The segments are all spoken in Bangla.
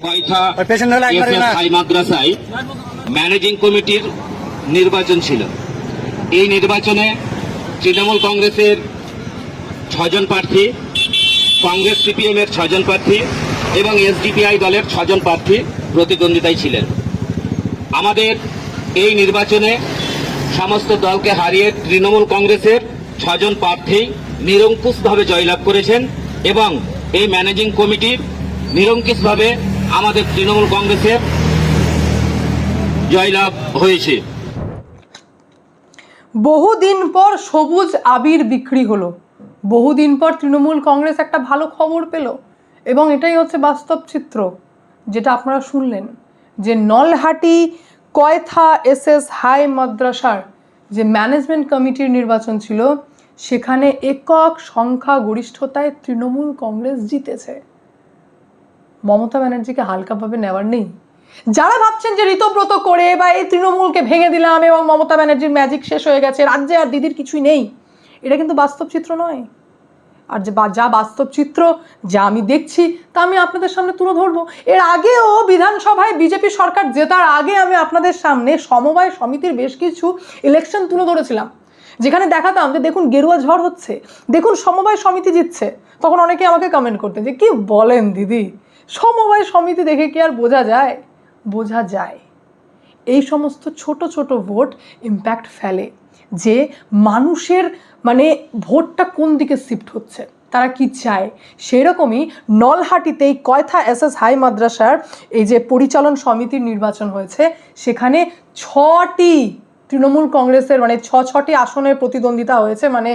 হাই মাদ্রাসায় ম্যানেজিং কমিটির নির্বাচন ছিল। এই নির্বাচনে তৃণমূল কংগ্রেসের 6 জন প্রার্থী, কংগ্রেস সিপিএম এর 6 জন প্রার্থী এবং এসডিপিআই দলের 6 জন প্রার্থী প্রতিদ্বন্দ্বিতায় ছিলেন। আমাদের এই নির্বাচনে সমস্ত দলকে হারিয়ে তৃণমূল কংগ্রেসের 6 জন প্রার্থী নিরঙ্কুশভাবে জয়লাভ করেছেন এবং এই ম্যানেজিং কমিটির নিরঙ্কুশভাবে আমাদের তৃণমূল কংগ্রেসের জয়লাভ হয়েছে। বহুদিন পর সবুজ আবির বিক্রি হলো, বহুদিন পর তৃণমূল কংগ্রেস একটা ভালো খবর পেল এবং এটাই হচ্ছে বাস্তব চিত্র যেটা আপনারা শুনলেন, যে নলহাটি কয়থা এসএস হাই মাদ্রাসার যে ম্যানেজমেন্ট কমিটির নির্বাচন ছিল সেখানে একক সংখ্যা গরিষ্ঠতায় তৃণমূল কংগ্রেস জিতেছে। মমতা ব্যানার্জিকে হালকাভাবে নেওয়ার নেই। যারা ভাবছেন যে ঋতব্রত করে বা এই তৃণমূলকে ভেঙে দিলাম এবং মমতা ব্যানার্জির ম্যাজিক শেষ হয়ে গেছে, রাজ্যে আর দিদির কিছুই নেই, এটা কিন্তু বাস্তব চিত্র নয়। আর যা বাস্তব চিত্র যা আমি দেখছি তা আমি আপনাদের সামনে তুলে ধরবো। এর আগেও বিধানসভায় বিজেপি সরকার জেতার আগে আমি আপনাদের সামনে সমবায় সমিতির বেশ কিছু ইলেকশন তুলে ধরেছিলাম, যেখানে দেখাতাম যে দেখুন গেরুয়া ঝড় হচ্ছে, দেখুন সমবায় সমিতি জিতছে। তখন অনেকে আমাকে কমেন্ট করতেন যে কি বলেন দিদি, সমবায় সমিতি দেখে কি আর বোঝা যায়? বোঝা যায়। এই সমস্ত ছোট ছোট ভোট ইম্প্যাক্ট ফেলে, যে মানুষের মানে ভোটটা কোন দিকে শিফট হচ্ছে, তারা কি চায়। সেরকমই নলহাটিতেই কয়থা এসএস হাই মাদ্রাসার এই যে পরিচালন সমিতির নির্বাচন হয়েছে, সেখানে 6টি তৃণমূল কংগ্রেসের মানে 6টি আসনের প্রতিদ্বন্দ্বিতা হয়েছে, মানে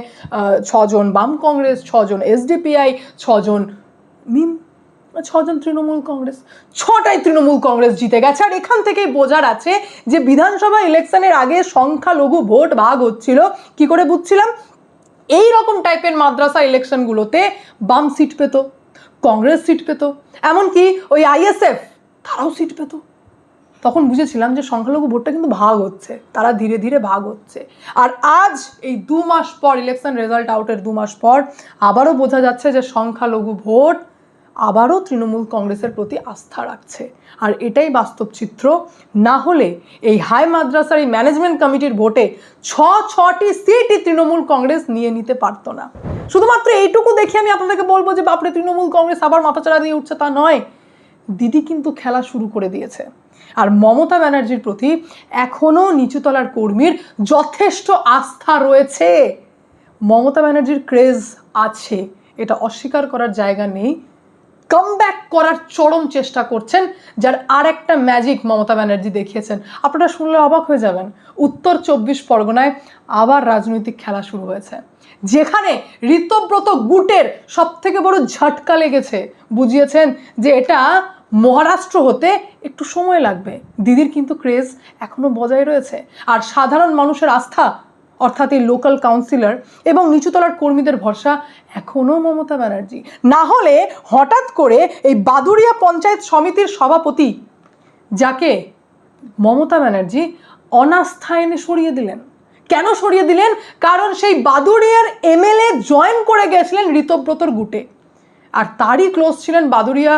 6 জন বাম কংগ্রেস, 6 জন এসডিপিআই, 6 জন মিম, 6 জন তৃণমূল কংগ্রেস, 6টাই তৃণমূল কংগ্রেস জিতে গেছে। আর এখান থেকেই বোঝার আছে যে বিধানসভা ইলেকশনের আগে সংখ্যালঘু ভোট ভাগ হচ্ছিল কি করে বুঝছিলাম, এই রকম টাইপের মাদ্রাসা ইলেকশনগুলোতে বাম সিট পেত, কংগ্রেস সিট পেত, এমনকি ওই আইএসএফ তারাও সিট পেত। তখন বুঝেছিলাম যে সংখ্যালঘু ভোটটা কিন্তু ভাগ হচ্ছে, তারা ধীরে ধীরে ভাগ হচ্ছে। আর আজ এই 2 মাস পর, ইলেকশন রেজাল্ট আউটের 2 মাস পর আবারও বোঝা যাচ্ছে যে সংখ্যালঘু ভোট আবারও তৃণমূল কংগ্রেসের প্রতি আস্থা রাখছে। আর এটাই বাস্তব চিত্র। না হলে এই হাই মাদ্রাসার এই ম্যানেজমেন্ট কমিটির ভোটে 6টি সিটই তৃণমূল কংগ্রেস নিয়ে নিতে পারতো না। শুধুমাত্র এইটুকু দেখে আমি আপনাদেরকে বলবো যে বাপরে তৃণমূল কংগ্রেস আবার মাথাচাড়া দিয়ে উঠছে, তা নয়। দিদি কিন্তু খেলা শুরু করে দিয়েছে। আর মমতা ব্যানার্জির প্রতি এখনও নিচুতলার কর্মীর যথেষ্ট আস্থা রয়েছে। মমতা ব্যানার্জির ক্রেজ আছে, এটা অস্বীকার করার জায়গা নেই। কামব্যাক করার চরম চেষ্টা করছেন, যার আর একটা ম্যাজিক মমতা ব্যানার্জি দেখিয়েছেন। আপনারা শুনলে অবাক হয়ে যাবেন। উত্তর 24 পরগনায় আবার রাজনৈতিক খেলা শুরু হয়েছে, যেখানে ঋতব্রত গুটের সব থেকে বড় ঝটকা লেগেছে। বুঝিয়েছেন যে এটা মহারাষ্ট্র হতে একটু সময় লাগবে। দিদির কিন্তু ক্রেজ এখনো বজায় রয়েছে। আর সাধারণ মানুষের আস্থা, অর্থাৎ এই লোকাল কাউন্সিলর এবং নিচুতলার কর্মীদের ভরসা এখনও মমতা ব্যানার্জি। না হলে হঠাৎ করে এই বাদুড়িয়া পঞ্চায়েত সমিতির সভাপতি, যাকে মমতা ব্যানার্জি অনাস্থা এনে সরিয়ে দিলেন। কেন সরিয়ে দিলেন? কারণ সেই বাদুড়িয়ার এমএলএ জয়েন করে গেছিলেন ঋতব্রতর গুটে, আর তারই ক্লোজ ছিলেন বাদুড়িয়া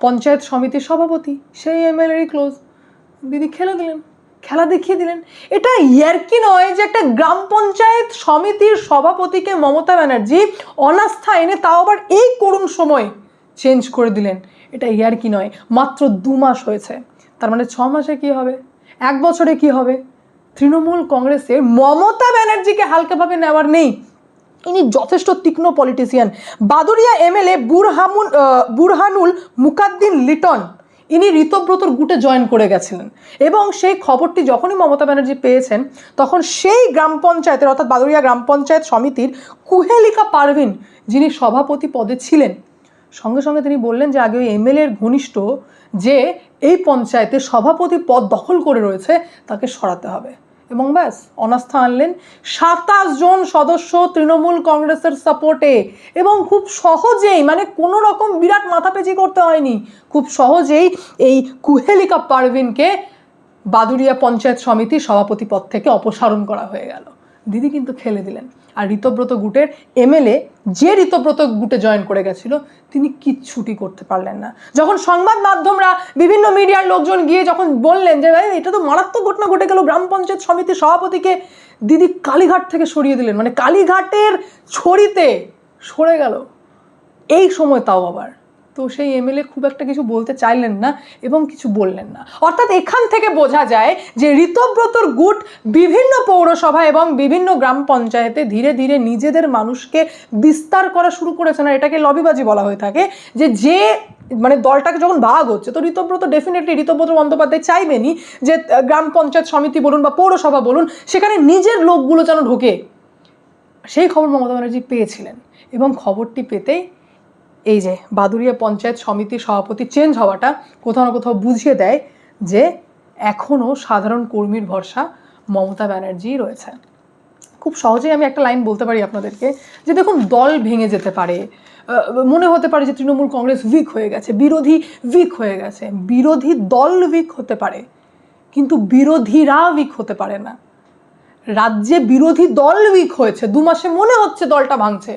পঞ্চায়েত সমিতির সভাপতি, সেই এমএলএরই ক্লোজ। দিদি খেলে দিলেন, খেলা দেখিয়ে দিলেন। এটা ইয়ার্কি নয় যে একটা গ্রাম পঞ্চায়েত সমিতির সভাপতিকে মমতা ব্যানার্জি অনাস্থা এনে তাও আবার এই করুণ সময় চেঞ্জ করে দিলেন। এটা ইয়ার্কি নয়। মাত্র 2 মাস হয়েছে, তার মানে 6 মাসে কি হবে, 1 বছরে কি হবে? তৃণমূল কংগ্রেসের মমতা ব্যানার্জিকে হালকাভাবে নেওয়ার নেই। ইনি যথেষ্ট তীক্ষ্ণ পলিটিশিয়ান। বাদুড়িয়া এমএলএ বুরহানুল মুকাদ্দিন লিটন, ইনি ঋতব্রতর গুটে জয়েন করে গেছিলেন এবং সেই খবরটি যখনই মমতা ব্যানার্জি পেয়েছেন, তখন সেই গ্রাম পঞ্চায়েতের অর্থাৎ বাদুড়িয়া গ্রাম পঞ্চায়েত সমিতির কুহেলিকা পারভিন, যিনি সভাপতি পদে ছিলেন, সঙ্গে সঙ্গে তিনি বললেন যে আগে ওই এমএলএর ঘনিষ্ঠ যে এই পঞ্চায়েতে সভাপতি পদ দখল করে রয়েছে তাকে সরাতে হবে। এবং ব্যাস অনাস্থা আনলেন। 27 জন সদস্য তৃণমূল কংগ্রেসের সাপোর্টে, এবং খুব সহজেই, মানে কোনো রকম বিরাট মাথাপেচি করতে হয়নি, খুব সহজেই এই কুহেলিকা পারভিনকে বাদুড়িয়া পঞ্চায়েত সমিতির সভাপতি পদ থেকে অপসারণ করা হয়ে গেল। দিদি কিন্তু খেলে দিলেন। আর ঋতব্রত গুটের এমএলএ, যে ঋতব্রত গুটে জয়েন করে গেছিল, তিনি কিচ্ছুটি করতে পারলেন না। যখন সংবাদ মাধ্যমরা, বিভিন্ন মিডিয়ার লোকজন গিয়ে যখন বললেন যে ভাই এটা তো মারাত্মক ঘটনা ঘটে গেল, গ্রাম পঞ্চায়েত সমিতির সভাপতিকে দিদি কালীঘাট থেকে সরিয়ে দিলেন, মানে কালীঘাটের ছড়িতে সরে গেল এই সময়, তাও আবার। তো সেই এমএলএ খুব একটা কিছু বলতে চাইলেন না এবং কিছু বললেন না। অর্থাৎ এখান থেকে বোঝা যায় যে ঋতব্রতর গুট বিভিন্ন পৌরসভা এবং বিভিন্ন গ্রাম পঞ্চায়েতে ধীরে ধীরে নিজেদের মানুষকে বিস্তার করা শুরু করেছে। না, এটাকে লবিবাজি বলা হয়ে থাকে। যে মানে দলটাকে যখন ভাগ হচ্ছে, তো ঋতব্রত ডেফিনেটলি, ঋতব্রত বন্দ্যোপাধ্যায় চাইবেনই যে গ্রাম পঞ্চায়েত সমিতি বলুন বা পৌরসভা বলুন, সেখানে নিজের লোকগুলো যেন ঢোকে। সেই খবর মমতা ব্যানার্জি পেয়েছিলেন এবং খবরটি পেতেই এই যে বাদুড়িয়া পঞ্চায়েত সমিতির সভাপতি চেঞ্জ হওয়াটা কোথাও না কোথাও বুঝিয়ে দেয় যে এখনও সাধারণ কর্মীর ভরসা মমতা ব্যানার্জি রয়েছে। খুব সহজেই আমি একটা লাইন বলতে পারি আপনাদেরকে যে দেখুন, দল ভেঙে যেতে পারে, মনে হতে পারে যে তৃণমূল কংগ্রেস উইক হয়ে গেছে, বিরোধী উইক হয়ে গেছে, বিরোধী দল উইক হতে পারে, কিন্তু বিরোধীরা উইক হতে পারে না। রাজ্যে বিরোধী দল উইক হয়েছে, 2 মাসে মনে হচ্ছে দলটা ভাঙছে,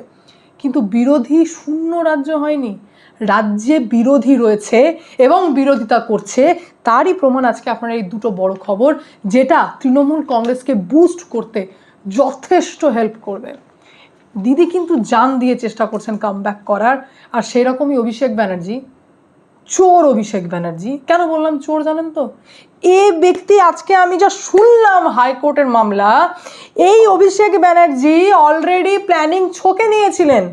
কিন্তু বিরোধী শূন্য রাজ্য হয়নি। রাজ্যে বিরোধী রয়েছে এবং বিরোধিতা করছে। তারই প্রমাণ আজকে আপনারা এই দুটো বড় খবর, যেটা তৃণমূল কংগ্রেসকে বুস্ট করতে যথেষ্ট হেল্প করবে। দিদি কিন্তু জান দিয়ে চেষ্টা করছেন কামব্যাক করার। আর সেই রকমই অভিষেক ব্যানার্জি, চোর অভিষেক ব্যানার্জি। কেন বললাম চোর জানেন তো? এই ব্যক্তি, আজকে আমি যা শুনলাম হাইকোর্টের মামলা, এই অভিষেক ব্যানার্জি অলরেডি প্ল্যানিং ছকে নিয়েছিলেন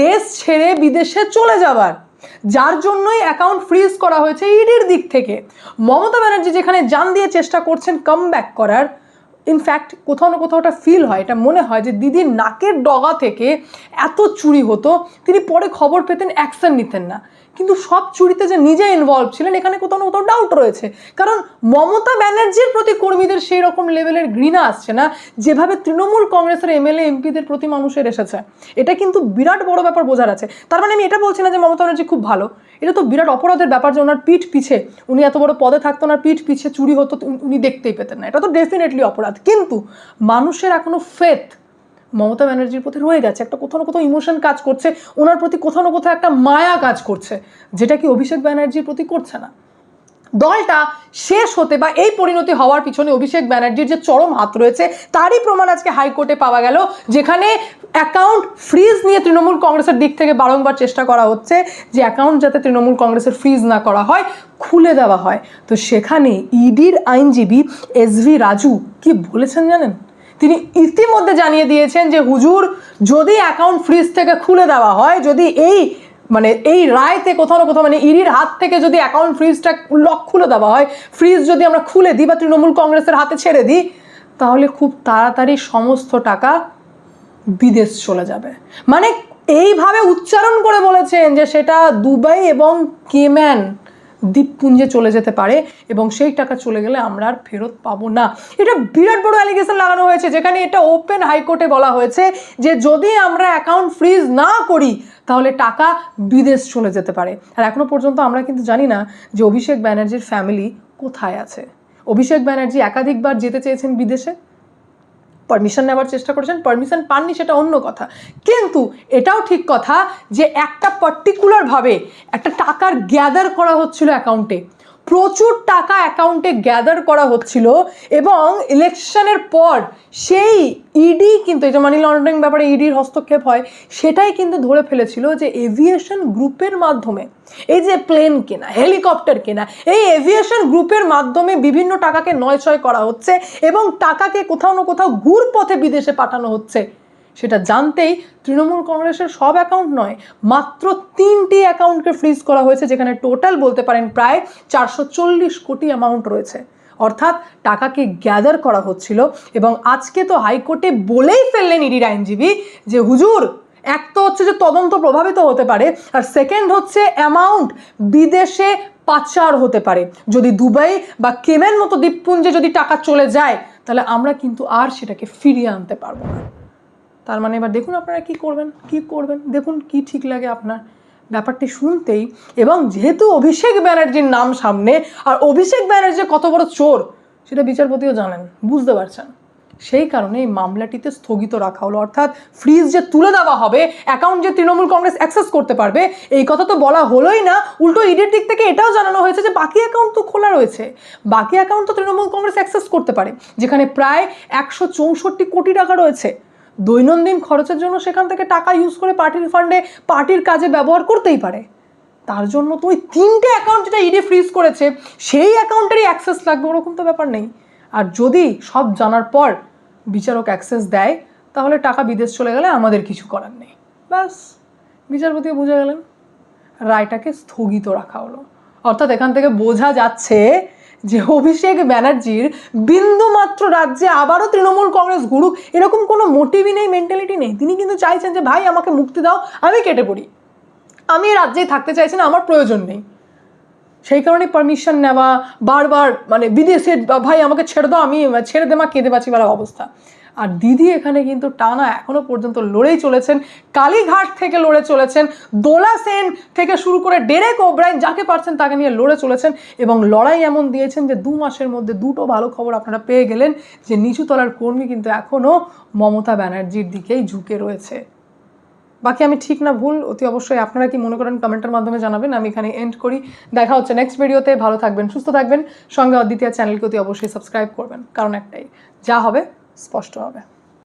দেশ ছেড়ে বিদেশে চলে যাবার, যার জন্যই অ্যাকাউন্ট ফ্রিজ করা হয়েছে ইডির দিক থেকে। মমতা ব্যানার্জি যেখানে জান দিয়ে চেষ্টা করছেন কামব্যাক করার, ইনফ্যাক্ট কোথাও না কোথাও ওটা ফিল হয়, এটা মনে হয় যে দিদির নাকের ডগা থেকে এত চুরি হতো, তিনি পরে খবর পেতেন, অ্যাকশন নিতেন না। কিন্তু সব চুরিতে যে নিজে ইনভলভ ছিলেন, এখানে কোথাও না কোথাও ডাউট রয়েছে। কারণ মমতা ব্যানার্জির প্রতি কর্মীদের সেই রকম লেভেলের ঘৃণা আসছে না, যেভাবে তৃণমূল কংগ্রেসের এমএলএ এমপিদের প্রতি মানুষের এসেছে। এটা কিন্তু বিরাট বড় ব্যাপার বোঝার আছে। তার মানে আমি এটা বলছি না যে মমতা ব্যানার্জি খুব ভালো, এটা তো বিরাট অপরাধের ব্যাপার যে ওনার পিঠ পিছে, উনি এত বড় পদে থাকতো, ওনার পিঠ পিছে চুরি হতো, উনি দেখতেই পেতেন না, এটা তো ডেফিনেটলি অপরাধ। কিন্তু মানুষের এখনো ফেথ মমতা ব্যানার্জির প্রতি রয়ে গেছে, একটা কোথাও না কোথাও ইমোশন কাজ করছে, ওনার প্রতি কোথাও না কোথাও একটা মায়া কাজ করছে, যেটা কি অভিষেক ব্যানার্জির প্রতি করছে না। দলটা শেষ হতে বা এই পরিণতি হওয়ার পিছনে অভিষেক ব্যানার্জির যে চরম হাত রয়েছে, তারই প্রমাণ আজকে হাইকোর্টে পাওয়া গেল, যেখানে অ্যাকাউন্ট ফ্রিজ নিয়ে তৃণমূল কংগ্রেসের দিক থেকে বারংবার চেষ্টা করা হচ্ছে যে অ্যাকাউন্ট যাতে তৃণমূল কংগ্রেসের ফ্রিজ না করা হয়, খুলে দেওয়া হয়। তো সেখানে ইডির আইনজীবী এসভি রাজু কি বলেছেন জানেন? তিনি ইতিমধ্যে জানিয়ে দিয়েছেন যে হুজুর, যদি অ্যাকাউন্ট ফ্রিজ থেকে খুলে দেওয়া হয়, যদি এই রায়তে কোথাও না কোথাও ইডির হাত থেকে যদি অ্যাকাউন্ট ফ্রিজটা লক খুলে দেওয়া হয়, ফ্রিজ যদি আমরা খুলে দিই বা তৃণমূল কংগ্রেসের হাতে ছেড়ে দিই, তাহলে খুব তাড়াতাড়ি সমস্ত টাকা বিদেশ চলে যাবে। মানে এইভাবে উচ্চারণ করে বলেছেন যে সেটা দুবাই এবং কেম্যান দ্বীপপুঞ্জে চলে যেতে পারে এবং সেই টাকা চলে গেলে আমরা আর ফেরত পাবো না। এটা বিরাট বড় অ্যালিগেশন লাগানো হয়েছে, যেখানে এটা ওপেন হাইকোর্টে বলা হয়েছে যে যদি আমরা অ্যাকাউন্ট ফ্রিজ না করি তাহলে টাকা বিদেশ চলে যেতে পারে। আর এখনো পর্যন্ত আমরা কিন্তু জানি না যে অভিষেক ব্যানার্জির ফ্যামিলি কোথায় আছে। অভিষেক ব্যানার্জি একাধিকবার যেতে চেয়েছেন বিদেশে, পারমিশন নেওয়ার চেষ্টা করেছেন, পারমিশন পাননি, সেটা অন্য কথা। কিন্তু এটাও ঠিক কথা যে একটা পার্টিকুলারভাবে একটা টাকার গ্যাদার করা হচ্ছিল অ্যাকাউন্টে, প্রচুর টাকা অ্যাকাউন্টে গ্যাদার করা হচ্ছিল এবং ইলেকশনের পর সেই ইডি কিন্তু, এই যে মানি লন্ডারিং ব্যাপারে ইডির হস্তক্ষেপ হয়, সেটাই কিন্তু ধরে ফেলেছিল যে এভিয়েশন গ্রুপের মাধ্যমে, এই যে প্লেন কেনা, হেলিকপ্টার কেনা, এই এভিয়েশন গ্রুপের মাধ্যমে বিভিন্ন টাকাকে নয়ছয় করা হচ্ছে এবং টাকাকে কোথাও না কোথাও ঘুরপথে বিদেশে পাঠানো হচ্ছে। সেটা জানতেই তৃণমূল কংগ্রেসের সব অ্যাকাউন্ট নয়, মাত্র 3টি অ্যাকাউন্টকে ফ্রিজ করা হয়েছে, যেখানে টোটাল বলতে পারেন প্রায় 440 কোটি অ্যামাউন্ট রয়েছে। অর্থাৎ টাকাকে গ্যাদার করা হচ্ছিল। এবং আজকে তো হাইকোর্টে বলেই ফেললেন ইডির আইনজীবী যে হুজুর, এক তো হচ্ছে যে তদন্ত প্রভাবিত হতে পারে, আর সেকেন্ড হচ্ছে অ্যামাউন্ট বিদেশে পাচার হতে পারে। যদি দুবাই বা কেমেন মতো দ্বীপপুঞ্জে যদি টাকা চলে যায়, তাহলে আমরা কিন্তু আর সেটাকে ফিরিয়ে আনতে পারবো না। তার মানে এবার দেখুন আপনারা কি করবেন, দেখুন কি ঠিক লাগে আপনার ব্যাপারটি শুনতেই। এবং যেহেতু অভিষেক ব্যানার্জির নাম সামনে, আর অভিষেক ব্যানার্জি কত বড় চোর সেটা বিচারপতিও জানেন, বুঝতে পারছেন। সেই কারণে এই মামলাটিতে স্থগিত রাখা হলো, অর্থাৎ ফ্রিজ যে তুলে দেওয়া হবে, অ্যাকাউন্ট যে তৃণমূল কংগ্রেস অ্যাক্সেস করতে পারবে, এই কথা তো বলা হলোই না। উল্টো ইডির দিক থেকে এটাও জানানো হয়েছে যে বাকি অ্যাকাউন্ট তো খোলা রয়েছে, বাকি অ্যাকাউন্ট তো তৃণমূল কংগ্রেস অ্যাক্সেস করতে পারে, যেখানে প্রায় 164 কোটি টাকা রয়েছে। দৈনন্দিন খরচের জন্য সেখান থেকে টাকা ইউজ করে পার্টির ফান্ডে পার্টির কাজে ব্যবহার করতেই পারে। তার জন্য তো ওই 3টে অ্যাকাউন্ট যেটা ইডি ফ্রিজ করেছে সেই অ্যাকাউন্টেরই অ্যাক্সেস লাগবে, ওরকম তো ব্যাপার নেই। আর যদি সব জানার পর বিচারক অ্যাক্সেস দেয়, তাহলে টাকা বিদেশ চলে গেলে আমাদের কিছু করার নেই। ব্যাস, বিচারপতিও বুঝে গেলেন, রায়টাকে স্থগিত রাখা হলো। অর্থাৎ এখান থেকে বোঝা যাচ্ছে যে অভিষেক ব্যানার্জির বিন্দুমাত্র রাজ্যে আবারও তৃণমূল কংগ্রেস ঘুরুক এরকম কোনো মোটিভই নেই, মেন্টালিটি নেই। তিনি কিন্তু চাইছেন যে ভাই আমাকে মুক্তি দাও, আমি কেটে পড়ি, আমি এই রাজ্যেই থাকতে চাইছি না, আমার প্রয়োজন নেই। সেই কারণে পারমিশন নেওয়া, বারবার মানে বিদেশে ভাই আমাকে ছেড়ে দাও, আমি ছেড়ে দে মা, কেঁদে বাঁচি বলা অবস্থা। আর দিদি এখানে কিন্তু টানা এখনো পর্যন্ত লড়েই চলেছেন, কালীঘাট থেকে লড়ে চলেছেন, দোলা সেন থেকে শুরু করে ডেরেক ওব্রায়েন, যাকে পারছেন তাকে নিয়ে লড়ে চলেছেন। এবং লড়াই এমন দিয়েছেন যে 2 মাসের মধ্যে 2টো ভালো খবর আপনারা পেয়ে গেলেন, যে নিচু তলার কর্মী কিন্তু এখনও মমতা ব্যানার্জির দিকেই ঝুঁকে রয়েছে। বাকি আমি ঠিক না ভুল অতি অবশ্যই আপনারা কি মনে করেন কমেন্টের মাধ্যমে জানাবেন। আমি এখানে এন্ড করি, দেখা হচ্ছে নেক্সট ভিডিওতে। ভালো থাকবেন, সুস্থ থাকবেন, সঙ্গে অদ্বিতীয়া চ্যানেলকে অতি অবশ্যই সাবস্ক্রাইব করবেন, কারণ একটাই, যা হবে স্পষ্ট হবে।